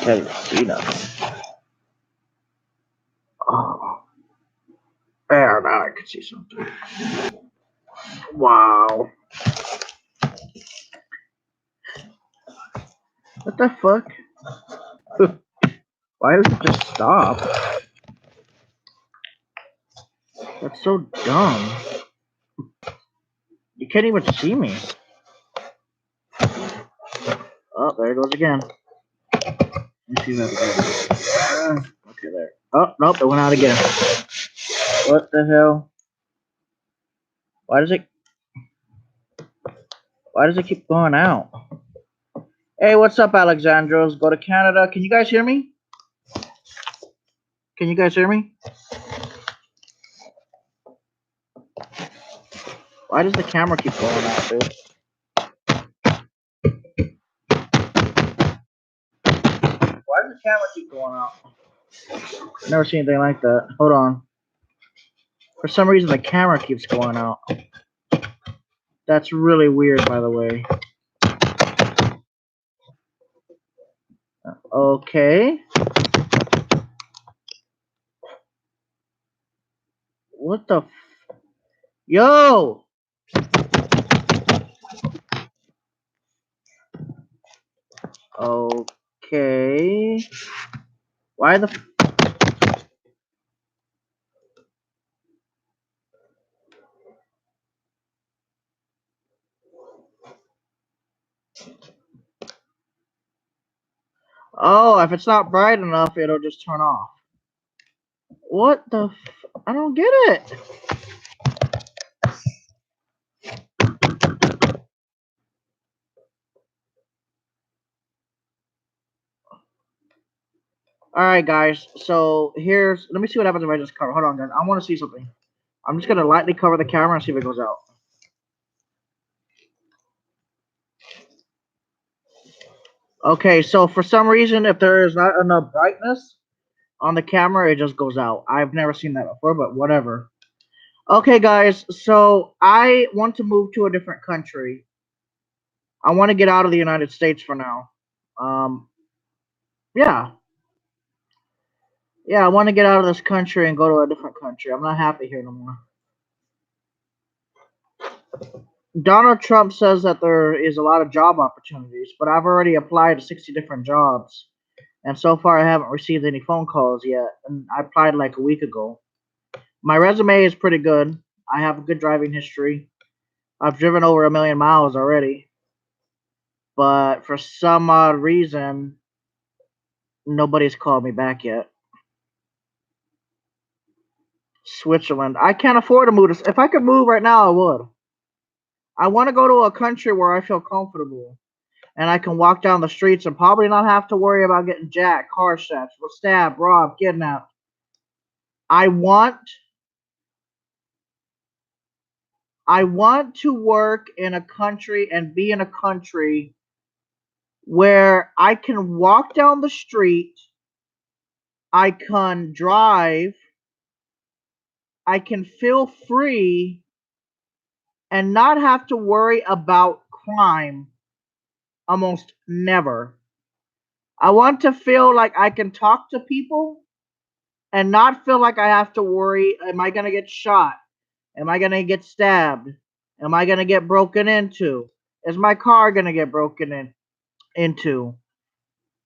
Can't even see nothing. Oh, there, now I can see something. Wow. What the fuck? Why does it just stop? That's so dumb. You can't even see me. Oh, there it goes again. Let me see that again. Okay, there. Oh, nope, it went out again. What the hell? Why does it keep going out? Hey, what's up, Alexandros? Go to Canada. Can you guys hear me? Can you guys hear me? Why does the camera keep going out, dude? Why does the camera keep going out? I've never seen anything like that. Hold on. For some reason, the camera keeps going out. That's really weird, by the way. Okay. What the Yo! Okay. Why the Oh, if it's not bright enough, it'll just turn off. What the I don't get it. Alright, guys. So, let me see what happens if I just cover. Hold on, guys. I want to see something. I'm just going to lightly cover the camera and see if it goes out. Okay, so for some reason, if there is not enough brightness on the camera, it just goes out. I've never seen that before, but whatever. Okay, guys. So, I want to move to a different country. I want to get out of the United States for now. Yeah. Yeah, I want to get out of this country and go to a different country. I'm not happy here no more. Donald Trump says that there is a lot of job opportunities, but I've already applied to 60 different jobs, and so far I haven't received any phone calls yet. And I applied like a week ago. My resume is pretty good. I have a good driving history. I've driven over 1 million miles already, but for some odd reason, nobody's called me back yet. Switzerland. I can't afford to move. If I could move right now, I would. I want to go to a country where I feel comfortable and I can walk down the streets and probably not have to worry about getting jacked, car snatched, stabbed, robbed, kidnapped. I want to work in a country and be in a country where I can walk down the street, I can drive, I can feel free and not have to worry about crime almost never. I want to feel like I can talk to people and not feel like I have to worry, am I going to get shot? Am I going to get stabbed? Am I going to get broken into? Is my car going to get into?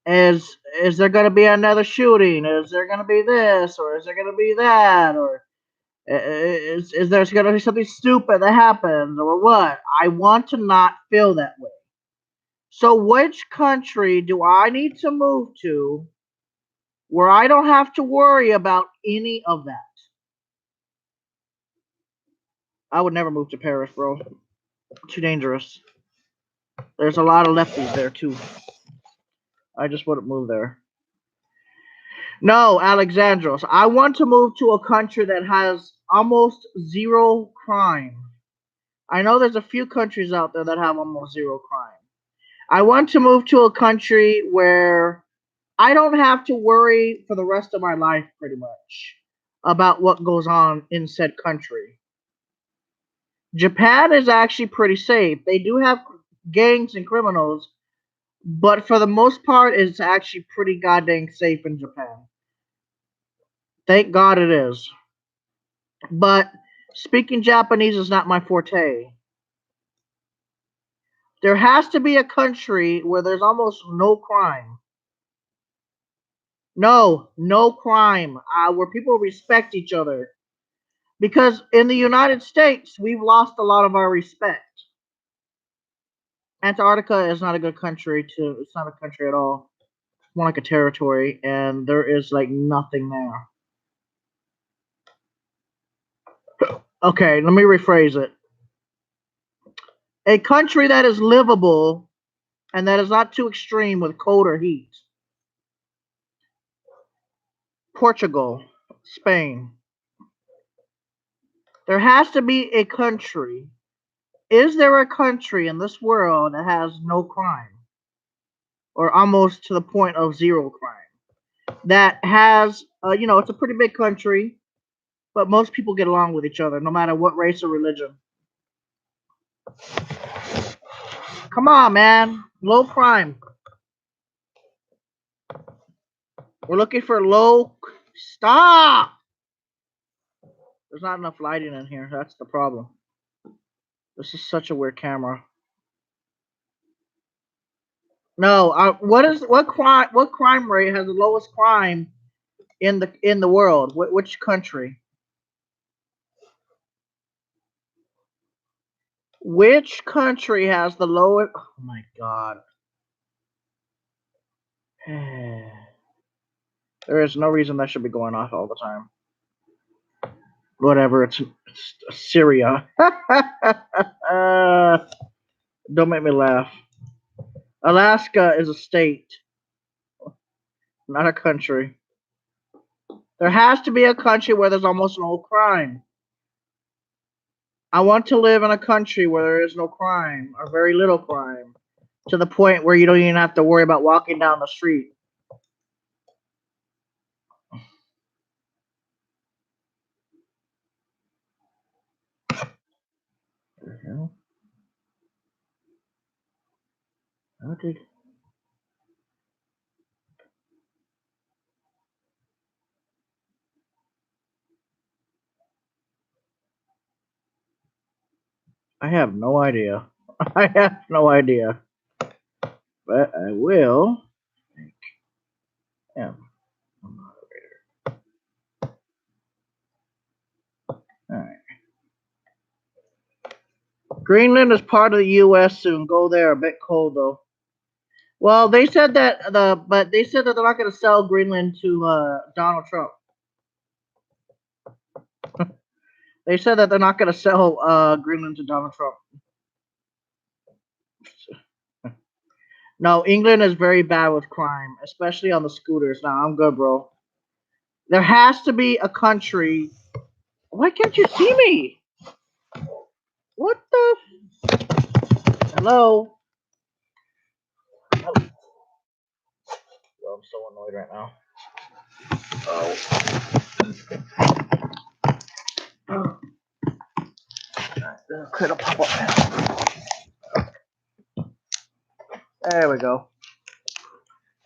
Is there going to be another shooting? Is there going to be this or is there going to be that or is there going to be something stupid that happens or what? I want to not feel that way. So which country do I need to move to where I don't have to worry about any of that? I would never move to Paris, bro. Too dangerous. There's a lot of lefties there too. I just wouldn't move there. No, Alexandros. I want to move to a country that has almost zero crime. I know there's a few countries out there that have almost zero crime. I want to move to a country where I don't have to worry for the rest of my life, pretty much, about what goes on in said country. Japan is actually pretty safe. They do have gangs and criminals, but for the most part, it's actually pretty goddamn safe in Japan. Thank God it is. But speaking Japanese is not my forte. There has to be a country where there's almost no crime. No crime. Where people respect each other. Because in the United States, we've lost a lot of our respect. Antarctica is not a good country to. It's not a country at all. It's more like a territory, and there is like nothing there. Okay, let me rephrase it. A country that is livable and that is not too extreme with cold or heat. Portugal, Spain. There has to be a country. Is there a country in this world that has no crime? Or almost to the point of zero crime? That has, it's a pretty big country, but most people get along with each other, no matter what race or religion. Come on, man. Low crime. We're looking for low. Stop! There's not enough lighting in here. That's the problem. This is such a weird camera. No, what crime rate has the lowest crime in the world? Which country? Which country has the lowest? Oh my god. There is no reason that should be going off all the time. Whatever, it's Syria. Don't make me laugh. Alaska is a state, not a country. There has to be a country where there's almost no crime. I want to live in a country where there is no crime or very little crime, to the point where you don't even have to worry about walking down the street. The hell? How did? I have no idea. I have no idea. But I will. Yeah. Alright. Greenland is part of the U.S. soon. Go there. A bit cold though. Well, they said that they said that they're not going to sell Greenland to Donald Trump. They said that they're not going to sell Greenland to Donald Trump. No, England is very bad with crime, especially on the scooters. Now I'm good, bro. There has to be a country. Why can't you see me? What the? Hello? Oh, I'm so annoyed right now. Oh. Alright, it'll pop up. There we go.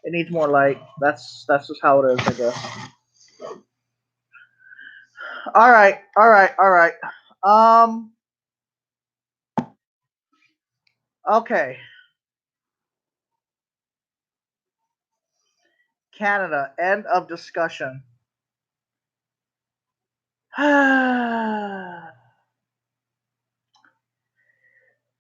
It needs more light. That's just how it is, I guess. All right. Okay. Canada. End of discussion.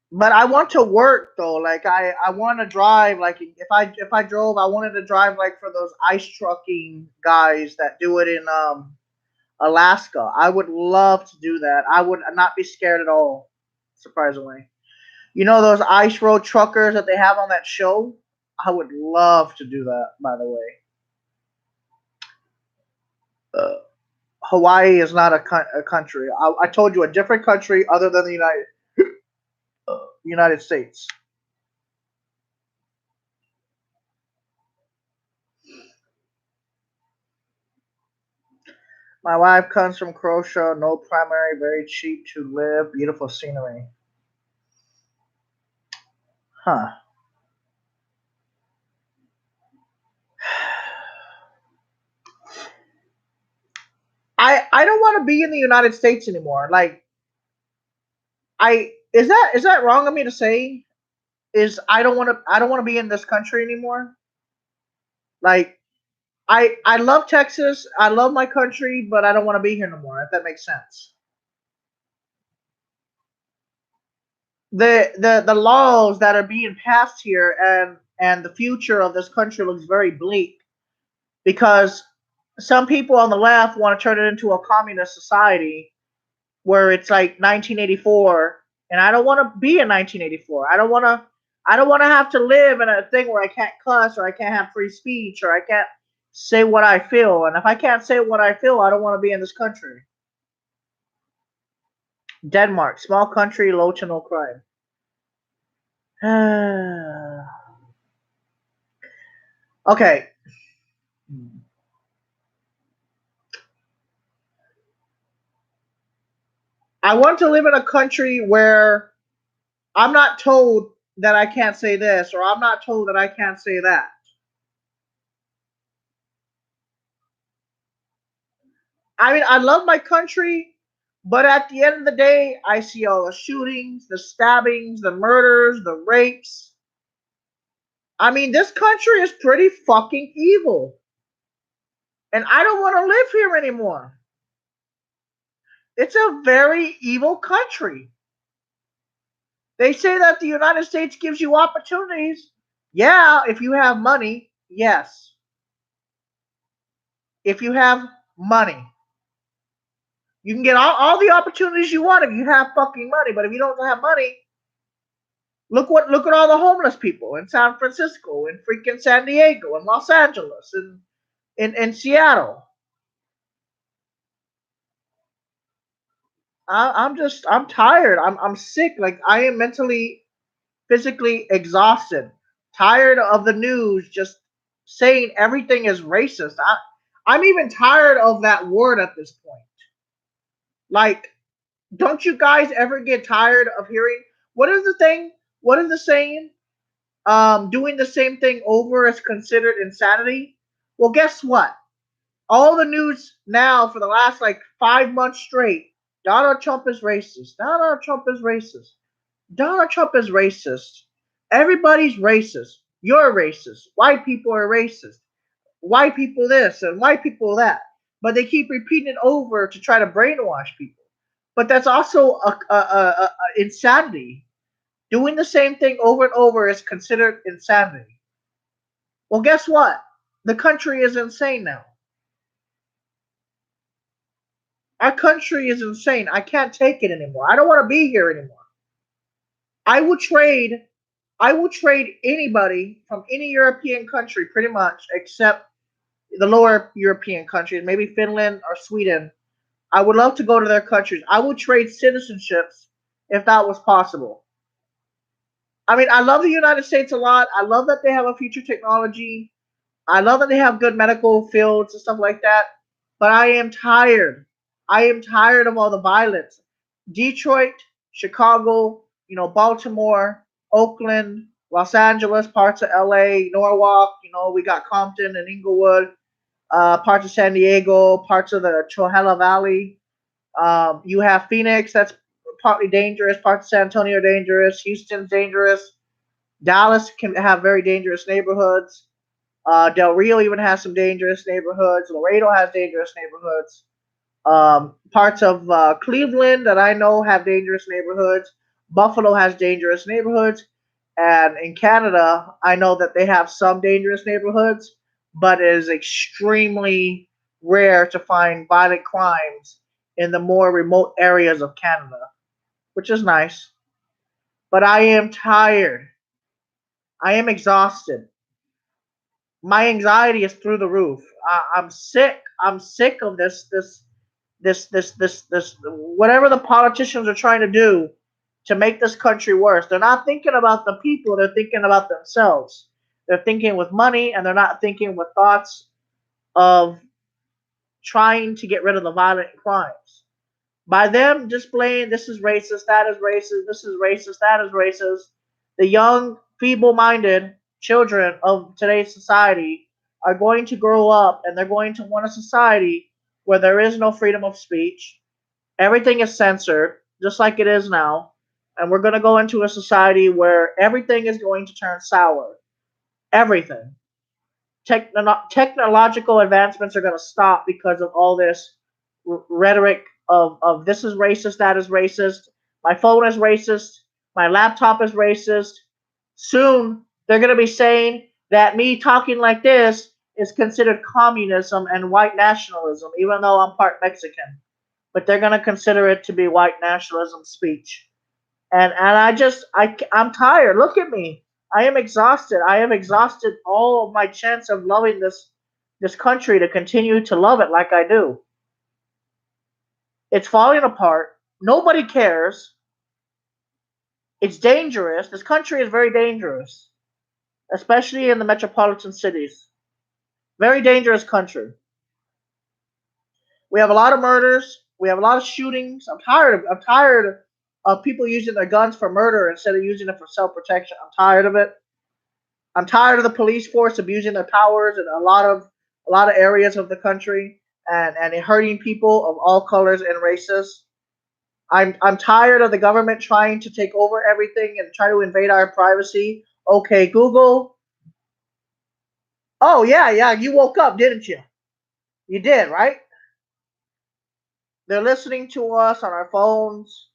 But I want to work though. Like I want to drive. Like if I drove, I wanted to drive like for those ice trucking guys that do it in Alaska. I would love to do that. I would not be scared at all. Surprisingly, you know those ice road truckers that they have on that show. I would love to do that. By the way, Hawaii is not a country. I told you a different country other than the United States. My wife comes from Croatia. No primary, very cheap to live. Beautiful scenery. Huh. I don't want to be in the United States anymore. Like I is that wrong of me to say? Is I don't want to be in this country anymore. Like I love Texas. I love my country, but I don't want to be here no more. If that makes sense. The laws that are being passed here and the future of this country looks very bleak because some people on the left want to turn it into a communist society where it's like 1984, and I don't want to be in 1984. I don't want to have to live in a thing where I can't cuss or I can't have free speech or I can't say what I feel. And if I can't say what I feel, I don't want to be in this country. Denmark, small country, low to no crime. Okay. I want to live in a country where I'm not told that I can't say this or I'm not told that I can't say that. I mean, I love my country, but at the end of the day, I see all the shootings, the stabbings, the murders, the rapes. I mean, this country is pretty fucking evil. And I don't want to live here anymore. It's a very evil country. They say that the United States gives you opportunities. Yeah, if you have money, yes. If you have money, you can get all the opportunities you want if you have fucking money. But if you don't have money, look at all the homeless people in San Francisco, in freaking San Diego, in Los Angeles, in Seattle. I'm tired. I'm sick. Like I am mentally, physically exhausted. Tired of the news just saying everything is racist. I'm even tired of that word at this point. Like, don't you guys ever get tired of hearing what is the thing? What is the saying? Doing the same thing over is considered insanity. Well, guess what? All the news now for the last like 5 months straight. Donald Trump is racist. Donald Trump is racist. Donald Trump is racist. Everybody's racist. You're racist. White people are racist. White people this and white people that. But they keep repeating it over to try to brainwash people. But that's also a insanity. Doing the same thing over and over is considered insanity. Well, guess what? The country is insane now. Our country is insane. I can't take it anymore. I don't want to be here anymore. I would trade I would trade anybody from any European country pretty much except the lower European countries, maybe Finland or Sweden. I would love to go to their countries. I would trade citizenships if that was possible. I mean, I love the United States a lot. I love that they have a future technology. I love that they have good medical fields and stuff like that. But I am tired. I am tired of all the violence. Detroit, Chicago, Baltimore, Oakland, Los Angeles, parts of LA, Norwalk, we got Compton and Inglewood, parts of San Diego, parts of the Chohela Valley. You have Phoenix, that's partly dangerous, parts of San Antonio are dangerous, Houston's dangerous, Dallas can have very dangerous neighborhoods. Del Rio even has some dangerous neighborhoods. Laredo has dangerous neighborhoods. Parts of Cleveland that I know have dangerous neighborhoods. Buffalo has dangerous neighborhoods. And in Canada, I know that they have some dangerous neighborhoods, but it is extremely rare to find violent crimes in the more remote areas of Canada, which is nice. But I am tired. I am exhausted. My anxiety is through the roof. I'm sick. I'm sick of this whatever the politicians are trying to do to make this country worse. They're not thinking about the people, they're thinking about themselves. They're thinking with money and they're not thinking with thoughts of trying to get rid of the violent crimes. By them displaying this is racist, that is racist, this is racist, that is racist, the young, feeble minded children of today's society are going to grow up and they're going to want a society where there is no freedom of speech. Everything is censored, just like it is now. And we're going to go into a society where everything is going to turn sour. Everything. Technological advancements are going to stop because of all this rhetoric of this is racist, that is racist, my phone is racist, my laptop is racist. Soon they're going to be saying that me talking like this is considered communism and white nationalism, even though I'm part Mexican. But they're going to consider it to be white nationalism speech. And I'm tired. Look at me. I am exhausted. I have exhausted all of my chance of loving this country to continue to love it like I do. It's falling apart. Nobody cares. It's dangerous. This country is very dangerous, especially in the metropolitan cities. Very dangerous country. We have a lot of murders. We have a lot of shootings. I'm tired of people using their guns for murder instead of using it for self-protection. I'm tired of it. I'm tired of the police force abusing their powers in a lot of areas of the country and hurting people of all colors and races. I'm tired of the government trying to take over everything and try to invade our privacy. Okay, Google. Oh yeah, you woke up, didn't you? You did, right? They're listening to us on our phones.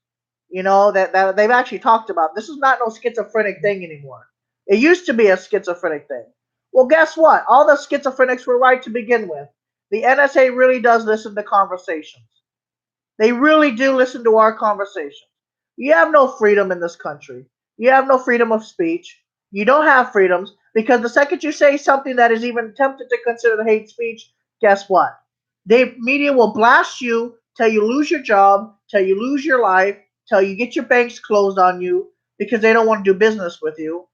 You know that they've actually talked about. This is not no schizophrenic thing anymore. It used to be a schizophrenic thing. Well, guess what? All the schizophrenics were right to begin with. The NSA really does listen to conversations. They really do listen to our conversations. You have no freedom in this country. You have no freedom of speech. You don't have freedoms because the second you say something that is even attempted to consider hate speech, guess what? The media will blast you till you lose your job, till you lose your life, till you get your banks closed on you because they don't want to do business with you.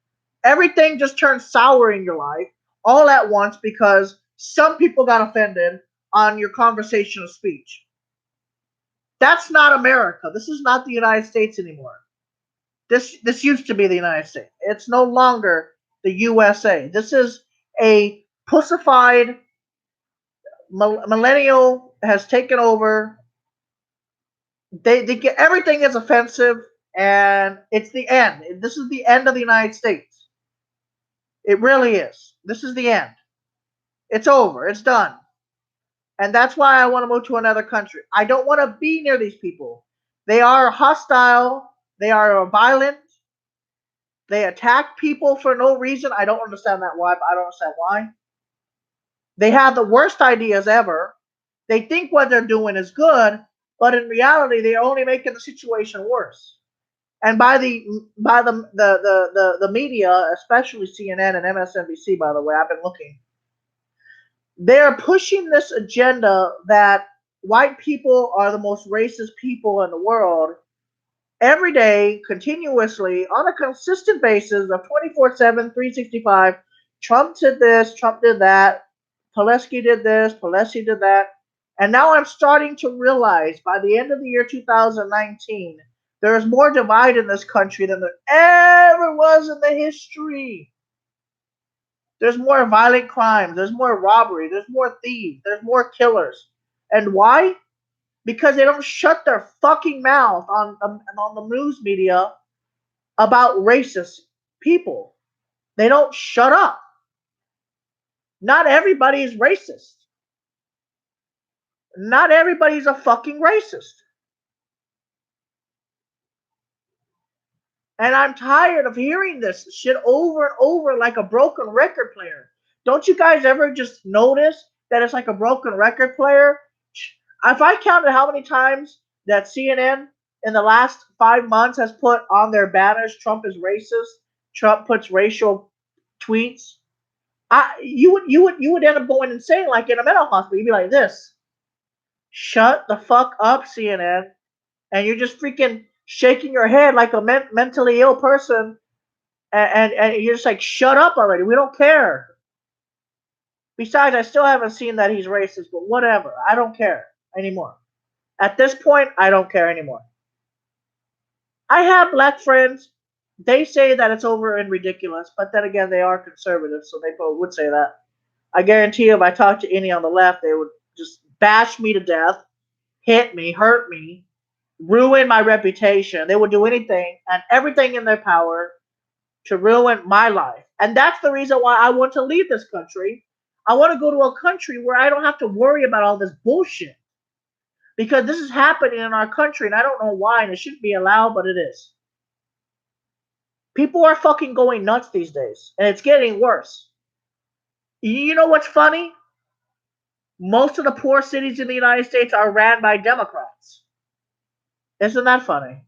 Everything just turns sour in your life all at once because some people got offended on your conversational speech. That's not America. This is not the United States anymore. This used to be the United States. It's no longer the USA. This is a pussified millennial has taken over. They get everything is offensive, and it's the end. This is the end of the United States. It really is. This is the end. It's over. It's done. And that's why I want to move to another country. I don't want to be near these people. They are hostile. They are violent. They attack people for no reason. I don't understand that why, but I don't understand why. They have the worst ideas ever. They think what they're doing is good, but in reality, they're only making the situation worse. And by the media, especially CNN and MSNBC, by the way, I've been looking. They're pushing this agenda that white people are the most racist people in the world every day, continuously, on a consistent basis of 24/7, 365. Trump did this, Trump did that, Pelosi did this, Pelosi did that. And now I'm starting to realize by the end of the year 2019, there is more divide in this country than there ever was in the history. There's more violent crimes, there's more robbery, there's more thieves, there's more killers. And why? Because they don't shut their fucking mouth on the news media about racist people. They don't shut up. Not everybody is racist. Not everybody's a fucking racist. And I'm tired of hearing this shit over and over like a broken record player. Don't you guys ever just notice that it's like a broken record player? If I counted how many times that CNN in the last 5 months has put on their banners Trump is racist, Trump puts racial tweets, you would end up going insane like in a mental hospital. You'd be like this. Shut the fuck up, CNN. And you're just freaking shaking your head like a mentally ill person, and you're just like, shut up already. We don't care. Besides, I still haven't seen that he's racist, but whatever. I don't care anymore. At this point, I don't care anymore. I have black friends. They say that it's over and ridiculous, but then again, they are conservative, so they both would say that. I guarantee you, if I talked to any on the left, they would just bash me to death, hit me, hurt me, ruin my reputation. They would do anything and everything in their power to ruin my life. And that's the reason why I want to leave this country. I want to go to a country where I don't have to worry about all this bullshit. Because this is happening in our country, and I don't know why, and it shouldn't be allowed, but it is. People are fucking going nuts these days, and it's getting worse. You know what's funny? Most of the poor cities in the United States are ran by Democrats. Isn't that funny?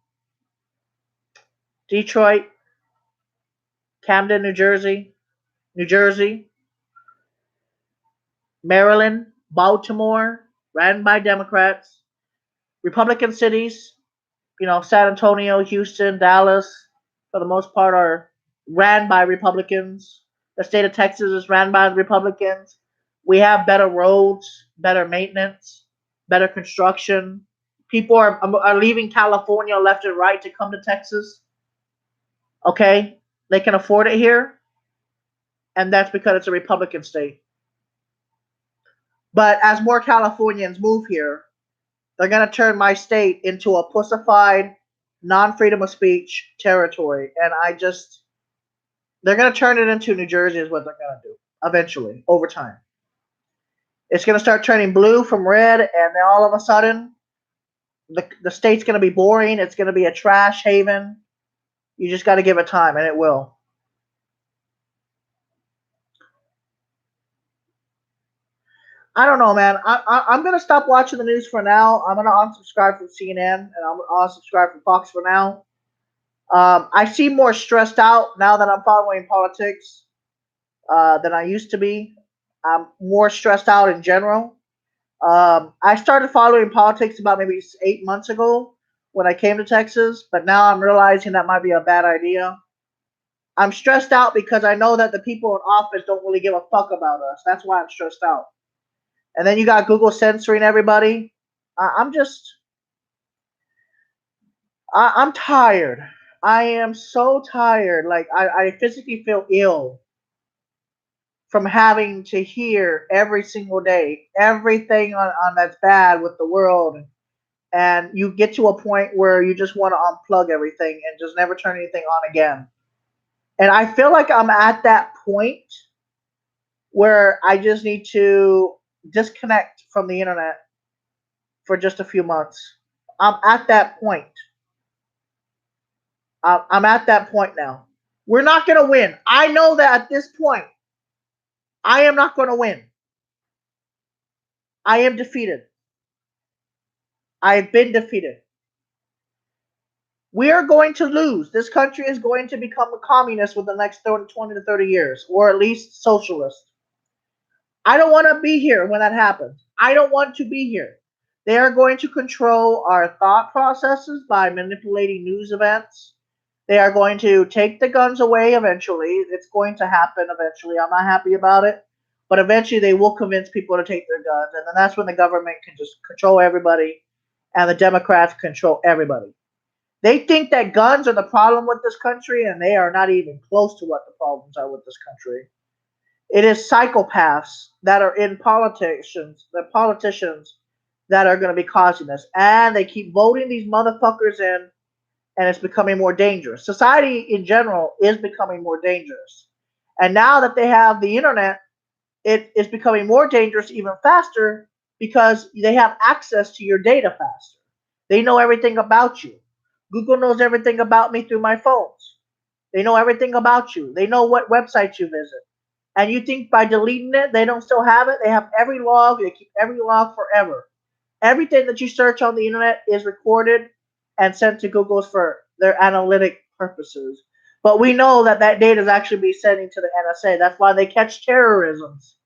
Detroit, Camden, New Jersey, Maryland, Baltimore, ran by Democrats. Republican cities, San Antonio, Houston, Dallas, for the most part, are ran by Republicans. The state of Texas is ran by Republicans. We have better roads, better maintenance, better construction. People are leaving California left and right to come to Texas. Okay? They can afford it here, and that's because it's a Republican state. But as more Californians move here, they're going to turn my state into a pussified, non-freedom of speech territory. And they're going to turn it into New Jersey is what they're going to do eventually, over time. It's going to start turning blue from red, and then all of a sudden, the state's going to be boring. It's going to be a trash haven. You just got to give it time, and it will. I don't know, man. I'm going to stop watching the news for now. I'm going to unsubscribe from CNN, and I'm going to unsubscribe from Fox for now. I seem more stressed out now that I'm following politics than I used to be. I'm more stressed out in general. I started following politics about maybe 8 months ago when I came to Texas, but now I'm realizing that might be a bad idea. I'm stressed out because I know that the people in office don't really give a fuck about us. That's why I'm stressed out. And then you got Google censoring everybody. I'm just, I'm tired. I am so tired. Like, I physically feel ill from having to hear every single day everything on that's bad with the world, and you get to a point where you just want to unplug everything and just never turn anything on again. And I feel like I'm at that point where I just need to disconnect from the internet for just a few months. I'm at that point. I'm at that point now. We're not going to win. I know that at this point, I am not going to win. I am defeated. I've been defeated. We are going to lose. This country is going to become a communist within the next 20 to 30 years, or at least socialist. I don't want to be here when that happens. I don't want to be here. They are going to control our thought processes by manipulating news events. They are going to take the guns away eventually. It's going to happen eventually. I'm not happy about it. But eventually they will convince people to take their guns. And then that's when the government can just control everybody and the Democrats control everybody. They think that guns are the problem with this country, and they are not even close to what the problems are with this country. It is psychopaths that are in the politicians that are going to be causing this. And they keep voting these motherfuckers in, and it's becoming more dangerous. Society in general is becoming more dangerous. And now that they have the internet, it is becoming more dangerous even faster because they have access to your data faster. They know everything about you. Google knows everything about me through my phones. They know everything about you. They know what websites you visit. And you think by deleting it, they don't still have it? They have every log. They keep every log forever. Everything that you search on the internet is recorded and sent to Google for their analytic purposes. But we know that that data is actually being sent to the NSA. That's why they catch terrorisms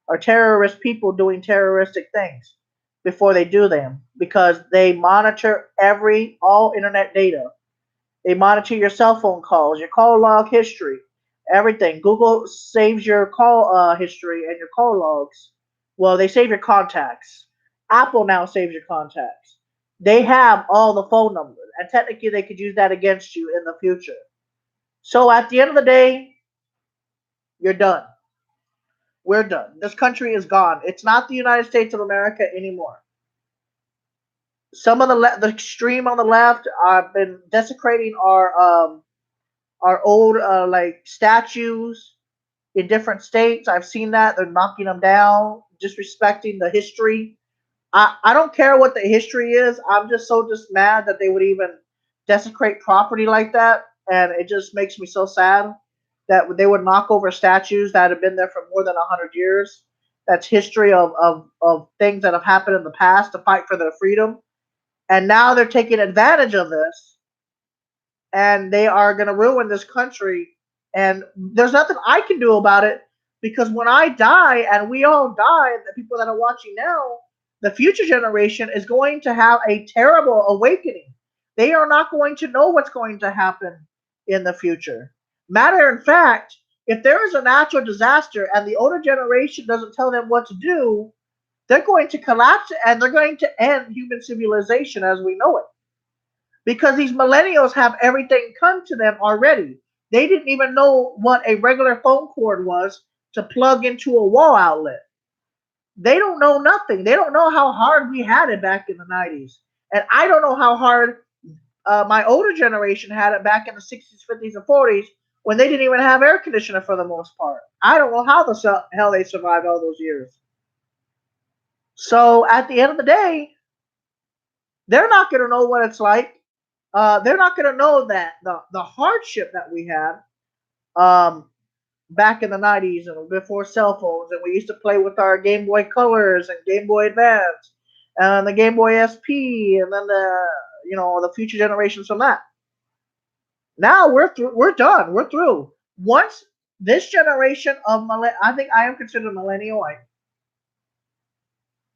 or terrorist people doing terroristic things before they do them, because they monitor all internet data. They monitor your cell phone calls, your call log history. Everything. Google saves your call history and your call logs. Well, they save your contacts. Apple now saves your contacts. They have all the phone numbers, and technically they could use that against you in the future. So at the end of the day, you're done. We're done. This country is gone. It's not the United States of America anymore. Some of the extreme on the left have been desecrating our old like statues in different states. I've seen that they're knocking them down, disrespecting the history. I don't care what the history is. I'm just mad that they would even desecrate property like that, and it just makes me so sad that they would knock over statues that have been there for more than 100 years. That's history of things that have happened in the past to fight for their freedom, and now they're taking advantage of this, and they are going to ruin this country. And there's nothing I can do about it because when I die, and we all die, the people that are watching now, the future generation is going to have a terrible awakening. They are not going to know what's going to happen in the future. Matter of fact, if there is a natural disaster and the older generation doesn't tell them what to do, they're going to collapse and they're going to end human civilization as we know it, because these millennials have everything come to them already. They didn't even know what a regular phone cord was to plug into a wall outlet. They don't know nothing. They don't know how hard we had it back in the 90s. And I don't know how hard my older generation had it back in the 60s, 50s, and 40s when they didn't even have air conditioner for the most part. I don't know how the hell they survived all those years. So at the end of the day, they're not going to know what it's like. They're not going to know that the hardship that we had um, back in the 90s and before cell phones, and we used to play with our Game Boy Colors and Game Boy Advance and the Game Boy SP, and then the future generations from that. Now we're through. We're done. We're through. Once this generation of I think I am considered a millennial.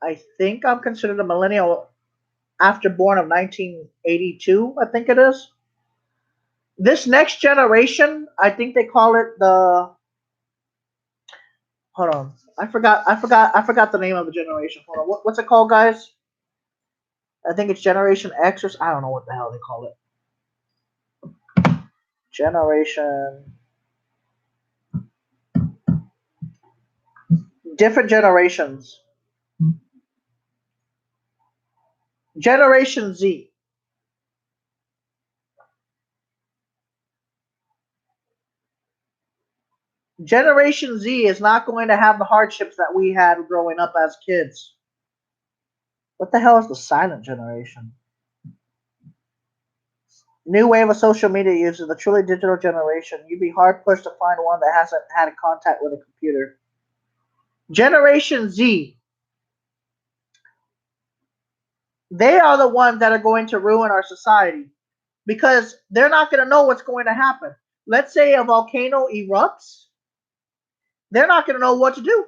I think I'm considered a millennial after born of 1982. I think it is. This next generation, I think they call it the. Hold on, I forgot the name of the generation. Hold on, what's it called, guys? I think it's Generation X or I don't know what the hell they call it. Generation, different generations. Generation Z. Generation Z is not going to have the hardships that we had growing up as kids. What the hell is the silent generation? New wave of social media users, the truly digital generation. You'd be hard pushed to find one that hasn't had contact with a computer. Generation Z, they are the ones that are going to ruin our society because they're not going to know what's going to happen. Let's say a volcano erupts, they're not going to know what to do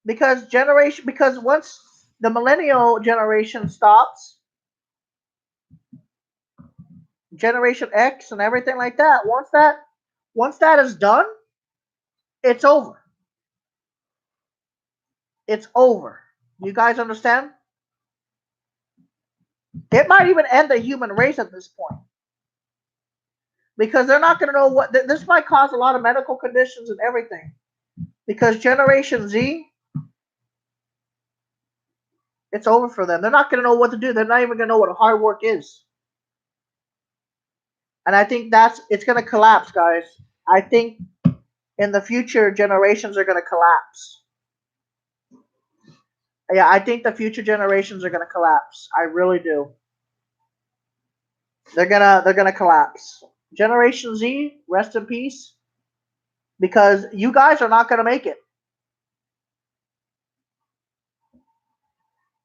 because once the millennial generation stops, Generation X and everything like that, once that is done, it's over. It's over. You guys understand? It might even end the human race at this point because they're not going to know what this might cause a lot of medical conditions and everything. Because Generation Z, it's over for them. They're not going to know what to do. They're not even going to know what hard work is. And I think it's going to collapse, guys. I think in the future, generations are going to collapse. Yeah, I think the future generations are going to collapse. I really do. They're gonna collapse. Generation Z, rest in peace, because you guys are not gonna make it.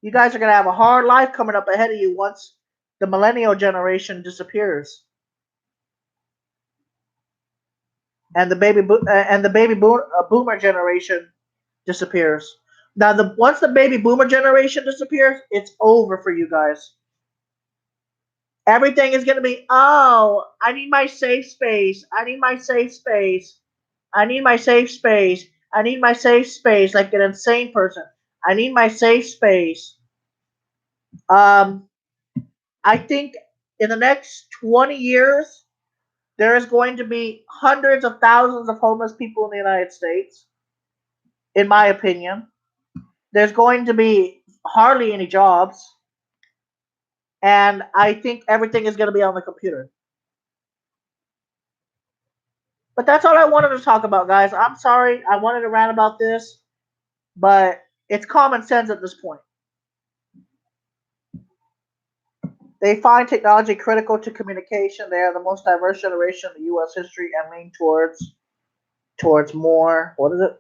You guys are gonna have a hard life coming up ahead of you once the millennial generation disappears and boomer generation disappears. Now, once the baby boomer generation disappears, it's over for you guys. Everything is going to be, oh, I need my safe space. I need my safe space. I need my safe space. I need my safe space, like an insane person. I need my safe space. Um, I think in the next 20 years, there is going to be hundreds of thousands of homeless people in the United States, in my opinion. There's going to be hardly any jobs, and I think everything is going to be on the computer. But that's all I wanted to talk about, guys. I'm sorry I wanted to rant about this, but it's common sense at this point. They find technology critical to communication. They are the most diverse generation in U.S. history and lean towards more. What is it?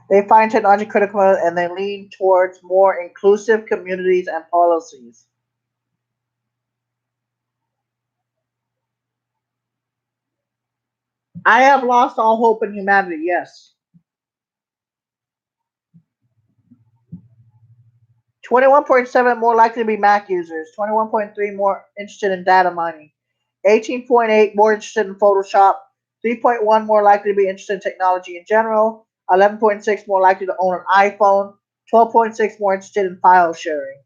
They find technology critical and they lean towards more inclusive communities and policies. I have lost all hope in humanity, yes. 21.7 more likely to be Mac users, 21.3 more interested in data mining, 18.8 more interested in Photoshop, 3.1 more likely to be interested in technology in general, 11.6 more likely to own an iPhone, 12.6 more interested in file sharing.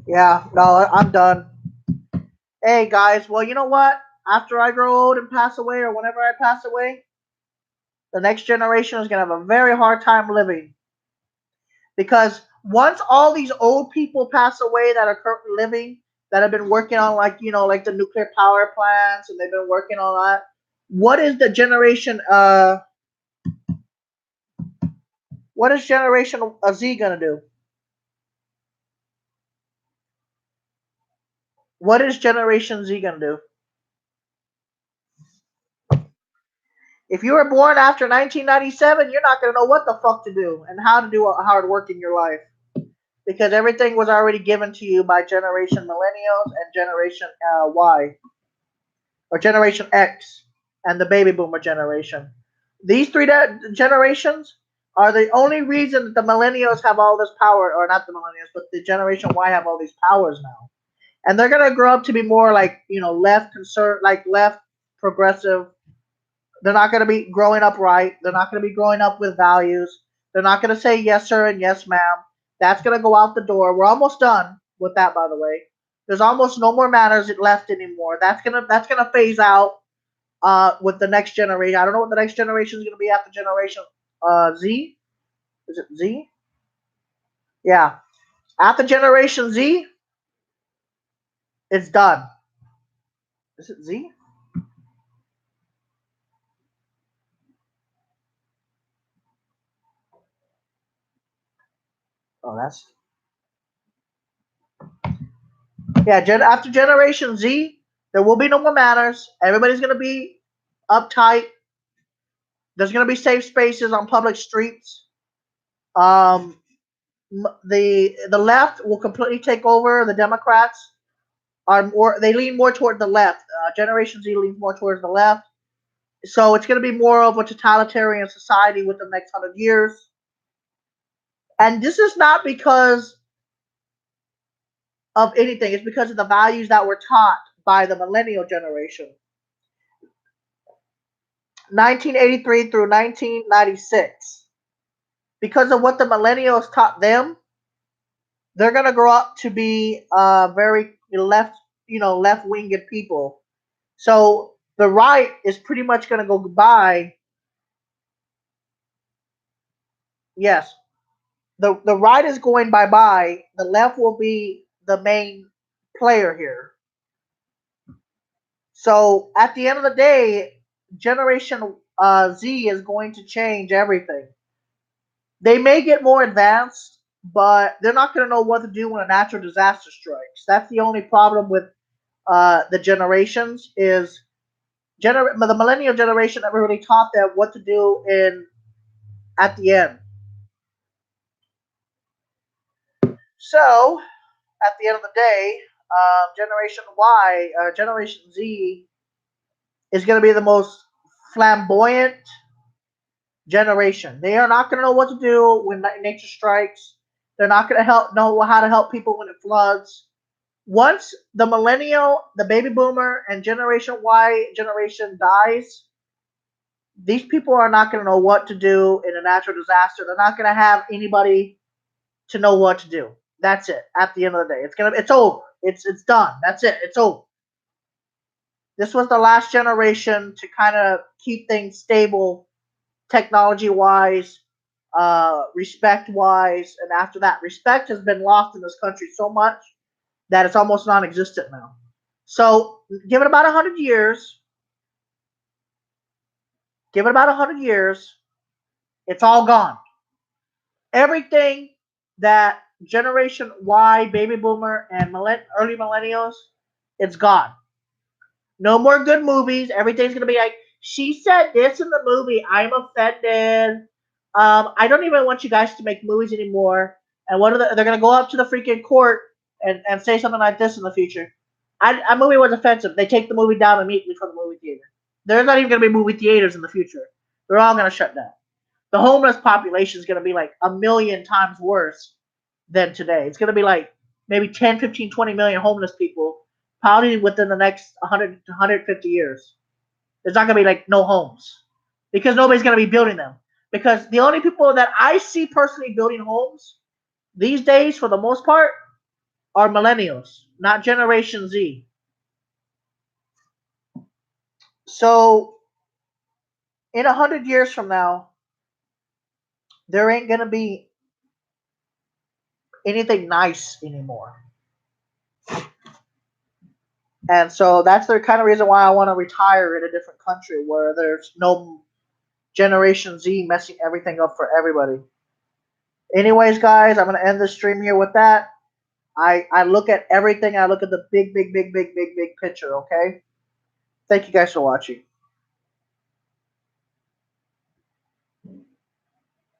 Yeah, no, I'm done. Hey guys, well, you know what? After I grow old and pass away, or whenever I pass away, the next generation is going to have a very hard time living. Because once all these old people pass away that are currently living, that have been working on, like, like the nuclear power plants, and they've been working on that, what is the generation, what is Generation Z going to do? What is Generation Z going to do? If you were born after 1997, you're not going to know what the fuck to do and how to do hard work in your life, because everything was already given to you by Generation Millennials and Generation Y, or Generation X, and the Baby Boomer generation. These three generations are the only reason that the Millennials have all this power, or not the Millennials, but the Generation Y have all these powers now. And they're gonna grow up to be more like, left like left progressive. They're not gonna be growing up right. They're not gonna be growing up with values. They're not gonna say yes sir and yes ma'am. That's gonna go out the door. We're almost done with that, by the way. There's almost no more manners left anymore. That's gonna phase out with the next generation. I don't know what the next generation is gonna be after Generation Z. Is it Z? Yeah. After Generation Z, it's done. Is it Z? Oh, that's yeah. After Generation Z, there will be no more manners. Everybody's gonna be uptight. There's gonna be safe spaces on public streets. Um, the left will completely take over. The Democrats are more. They lean more toward the left. Generation Z leans more towards the left. So it's going to be more of a totalitarian society within the next 100 years. And this is not because of anything. It's because of the values that were taught by the millennial generation. 1983 through 1996. Because of what the millennials taught them, they're going to grow up to be very left, left-winged people. So the right is pretty much going to go goodbye. Yes, the right is going bye bye. The left will be the main player here. So at the end of the day, Generation Z is going to change everything. They may get more advanced, but they're not going to know what to do when a natural disaster strikes. That's the only problem with the generations, is the millennial generation never really taught them what to do at the end. So, at the end of the day, Generation Y, Generation Z is going to be the most flamboyant generation. They are not going to know what to do when nature strikes. They're not going to know how to help people when it floods. Once the millennial, the baby boomer, and Generation Y generation dies, these people are not going to know what to do in a natural disaster. They're not going to have anybody to know what to do. That's it. At the end of the day, it's over. It's done. That's it. It's over. This was the last generation to kind of keep things stable, technology wise, respect wise, and after that, respect has been lost in this country so much that it's almost non-existent now. So give it about 100 years. Give it about 100 years. It's all gone. Everything that Generation Y, baby boomer, and early millennials, it's gone. No more good movies. Everything's gonna be like, she said this in the movie. I'm offended. I don't even want you guys to make movies anymore. And they're gonna go up to the freaking court and say something like this in the future. A movie was offensive. They take the movie down immediately from the movie theater. There's not even gonna be movie theaters in the future. They're all gonna shut down. The homeless population is gonna be like a million times worse than today. It's gonna be like maybe 10, 15, 20 million homeless people probably within the next 100 to 150 years. There's not going to be like no homes because nobody's going to be building them. Because the only people that I see personally building homes these days, for the most part, are millennials, not Generation Z. So, in 100 years from now, there ain't going to be anything nice anymore. And so that's the kind of reason why I want to retire in a different country where there's no Generation Z messing everything up for everybody. Anyways, guys, I'm going to end the stream here with that. I look at everything. I look at the big picture, okay? Thank you guys for watching.